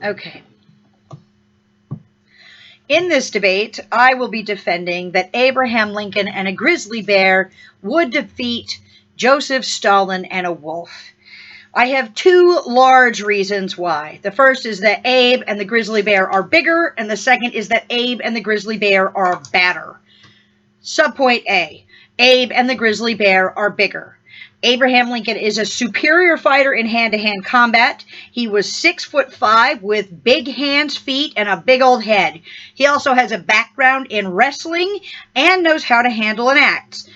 Okay. In this debate, I will be defending that Abraham Lincoln and a grizzly bear would defeat Joseph Stalin and a wolf. I have two large reasons why. The first is that Abe and the grizzly bear are bigger, and the second is that Abe and the grizzly bear are badder. Subpoint A. Abe and the grizzly bear are bigger. Abraham Lincoln is a superior fighter in hand-to-hand combat. He was 6'5" with big hands, feet, and a big old head. He also has a background in wrestling and knows how to handle an axe.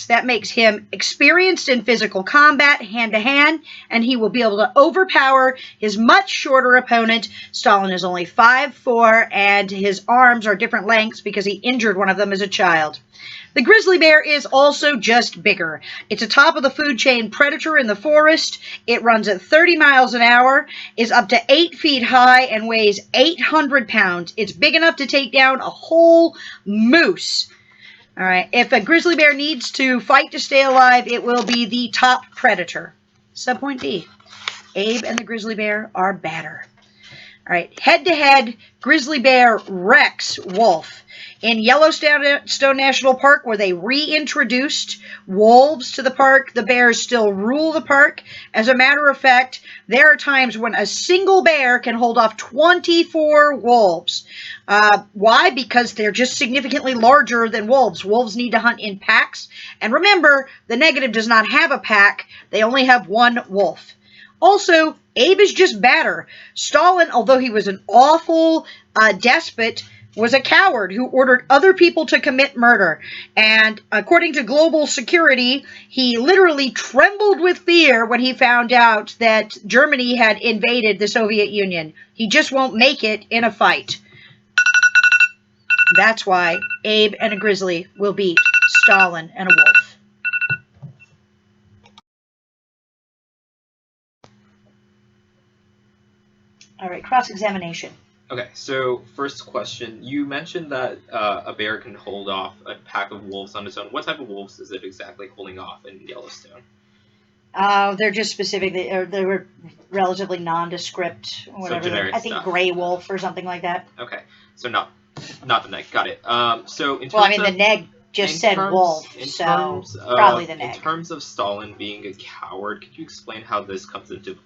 That makes him experienced in physical combat, hand-to-hand, and he will be able to overpower his much shorter opponent. Stalin is only 5'4", and his arms are different lengths because he injured one of them as a child. The grizzly bear is also just bigger. It's a top of the food chain predator in the forest. It runs at 30 miles an hour, is up to 8 feet high, and weighs 800 pounds. It's big enough to take down a whole moose. All right, if a grizzly bear needs to fight to stay alive, it will be the top predator. Subpoint B. Abe and the grizzly bear are badder. All right, head-to-head, grizzly bear wrecks wolf. In Yellowstone National Park, where they reintroduced wolves to the park, the bears still rule the park. As a matter of fact, there are times when a single bear can hold off 24 wolves. Why? Because they're just significantly larger than wolves. Wolves need to hunt in packs. And remember, the negative does not have a pack. They only have one wolf. Also, Abe is just badder. Stalin, although he was an awful despot, was a coward who ordered other people to commit murder. And according to Global Security, he literally trembled with fear when he found out that Germany had invaded the Soviet Union. He just won't make it in a fight. That's why Abe and a grizzly will beat Stalin and a wolf. All right, cross-examination. Okay, so first question. You mentioned that a bear can hold off a pack of wolves on its own. What type of wolves is it exactly holding off in Yellowstone? They're just specific. They were relatively nondescript. Whatever. So I think gray wolf or something like that. Okay, so not the neg. Got it. So in terms well, I mean, the neg just said wolf, so probably the neg. In terms of Stalin being a coward, could you explain how this comes into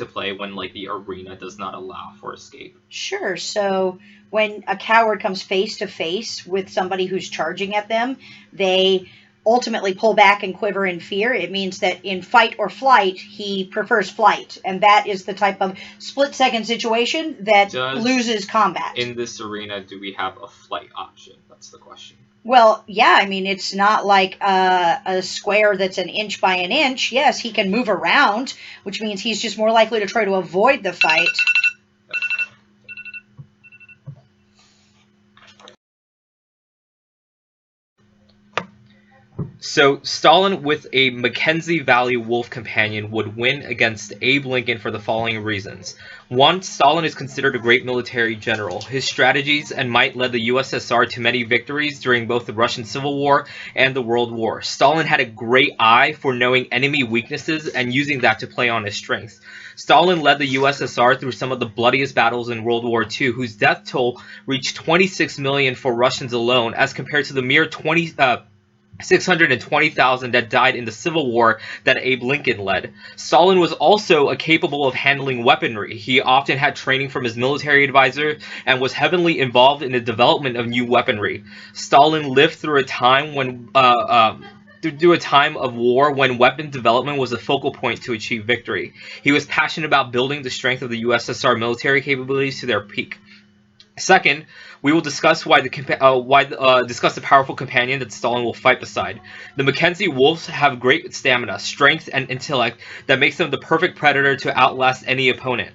play when the arena does not allow for escape? Sure. So when a coward comes face to face with somebody who's charging at them, they ultimately pull back and quiver in fear. It means that in fight or flight, he prefers flight, and that is the type of split-second situation that loses combat. In this arena, do we have a flight option? That's the question. Well, yeah, I mean, it's not like a square that's an inch by an inch. Yes, he can move around, which means he's just more likely to try to avoid the fight. So Stalin with a Mackenzie Valley wolf companion would win against Abe Lincoln for the following reasons. 1. Stalin is considered a great military general. His strategies and might led the USSR to many victories during both the Russian Civil War and the World War. Stalin had a great eye for knowing enemy weaknesses and using that to play on his strengths. Stalin led the USSR through some of the bloodiest battles in World War II, whose death toll reached 26 million for Russians alone, as compared to the mere 620,000 that died in the Civil War that Abe Lincoln led. Stalin was also capable of handling weaponry. He often had training from his military advisor and was heavily involved in the development of new weaponry. Stalin lived through a time of war when weapon development was a focal point to achieve victory. He was passionate about building the strength of the USSR military capabilities to their peak. Second, we will discuss discuss the powerful companion that Stalin will fight beside. The Mackenzie wolves have great stamina, strength, and intellect that makes them the perfect predator to outlast any opponent.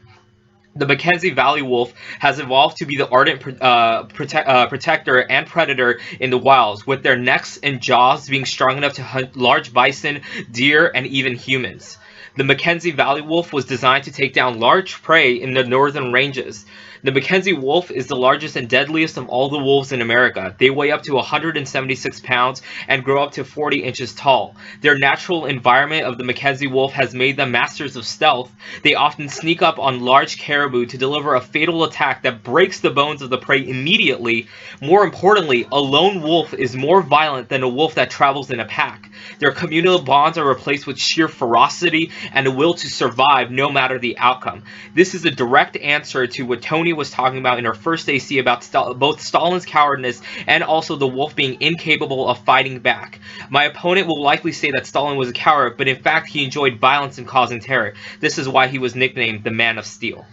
The Mackenzie Valley wolf has evolved to be the ardent protector and predator in the wilds, with their necks and jaws being strong enough to hunt large bison, deer, and even humans. The Mackenzie Valley wolf was designed to take down large prey in the northern ranges. The Mackenzie wolf is the largest and deadliest of all the wolves in America. They weigh up to 176 pounds and grow up to 40 inches tall. Their natural environment of the Mackenzie wolf has made them masters of stealth. They often sneak up on large caribou to deliver a fatal attack that breaks the bones of the prey immediately. More importantly, a lone wolf is more violent than a wolf that travels in a pack. Their communal bonds are replaced with sheer ferocity and a will to survive no matter the outcome. This is a direct answer to what Toni was talking about in her first AC about both Stalin's cowardness and also the wolf being incapable of fighting back. My opponent will likely say that Stalin was a coward, but in fact he enjoyed violence and causing terror. This is why he was nicknamed the Man of Steel.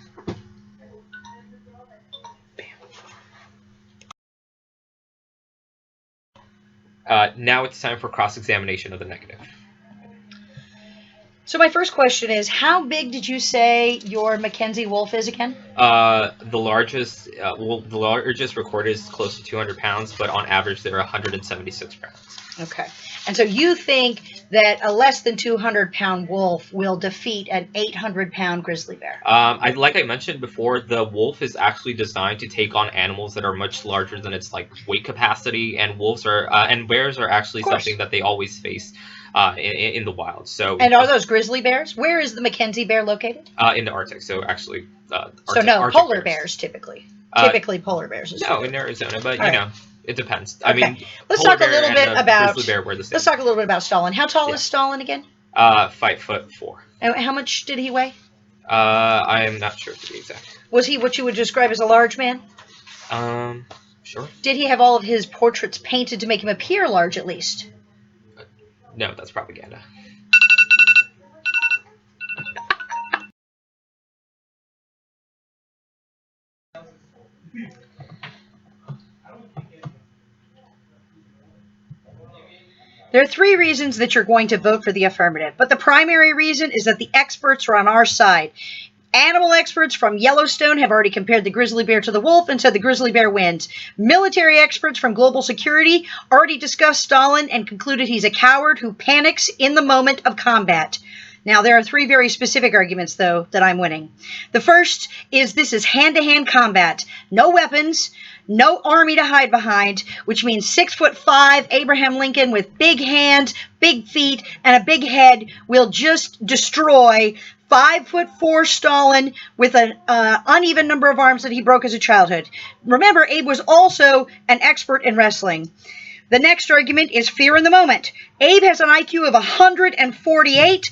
Now it's time for cross-examination of the negative. So my first question is, how big did you say your Mackenzie wolf is again? The largest recorded is close to 200 pounds, but on average they're 176 pounds. Okay. And so you think that a less than 200-pound wolf will defeat an 800-pound grizzly bear? Like I mentioned before, the wolf is actually designed to take on animals that are much larger than its weight capacity, and bears are actually something that they always face in the wild. So, and are those grizzly bears? Where is the Mackenzie bear located? In the Arctic. So actually, polar bears typically. Typically polar bears. In Arizona, but you know. It depends. Okay. I mean, let's talk a little bit about grizzly bear were the same. Let's talk a little bit about Stalin. How tall is Stalin again? 5'4". And how much did he weigh? I am not sure to be exact. Was he what you would describe as a large man? Sure. Did he have all of his portraits painted to make him appear large, at least? No, that's propaganda. There are three reasons that you're going to vote for the affirmative, but the primary reason is that the experts are on our side. Animal experts from Yellowstone have already compared the grizzly bear to the wolf and said the grizzly bear wins. Military experts from Global Security already discussed Stalin and concluded he's a coward who panics in the moment of combat. Now, there are three very specific arguments, though, that I'm winning. The first is this is hand-to-hand combat. No weapons, no army to hide behind, which means 6'5" Abraham Lincoln with big hands, big feet, and a big head will just destroy 5'4" Stalin with an uneven number of arms that he broke as a childhood. Remember, Abe was also an expert in wrestling. The next argument is fear in the moment. Abe has an IQ of 148.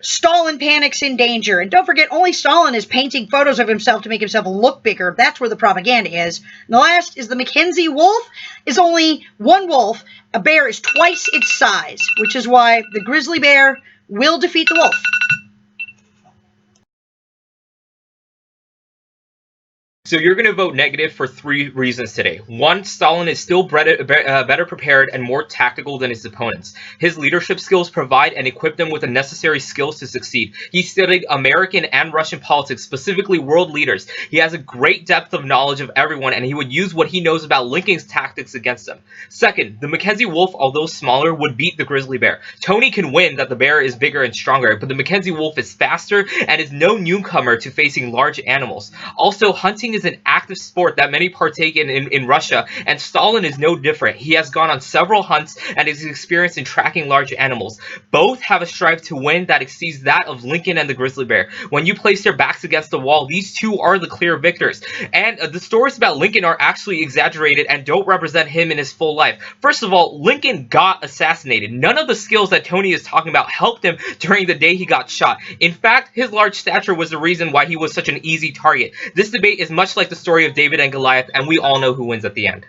Stalin panics in danger. And don't forget, only Stalin is painting photos of himself to make himself look bigger. That's where the propaganda is. And the last is the Mackenzie wolf is only one wolf. A bear is twice its size, which is why the grizzly bear will defeat the wolf. So you're going to vote negative for three reasons today. One, Stalin is still better prepared and more tactical than his opponents. His leadership skills provide and equip them with the necessary skills to succeed. He studied American and Russian politics, specifically world leaders. He has a great depth of knowledge of everyone, and he would use what he knows about Lincoln's tactics against them. Second, the Mackenzie wolf, although smaller, would beat the grizzly bear. Toni can win that the bear is bigger and stronger, but the Mackenzie wolf is faster and is no newcomer to facing large animals. Also, hunting is an active sport that many partake in Russia, and Stalin is no different. He has gone on several hunts and is experienced in tracking large animals. Both have a strive to win that exceeds that of Lincoln and the grizzly bear. When you place their backs against the wall, these two are the clear victors. And the stories about Lincoln are actually exaggerated and don't represent him in his full life. First of all, Lincoln got assassinated. None of the skills that Toni is talking about helped him during the day he got shot. In fact, his large stature was the reason why he was such an easy target. This debate is much like the story of David and Goliath, and we all know who wins at the end.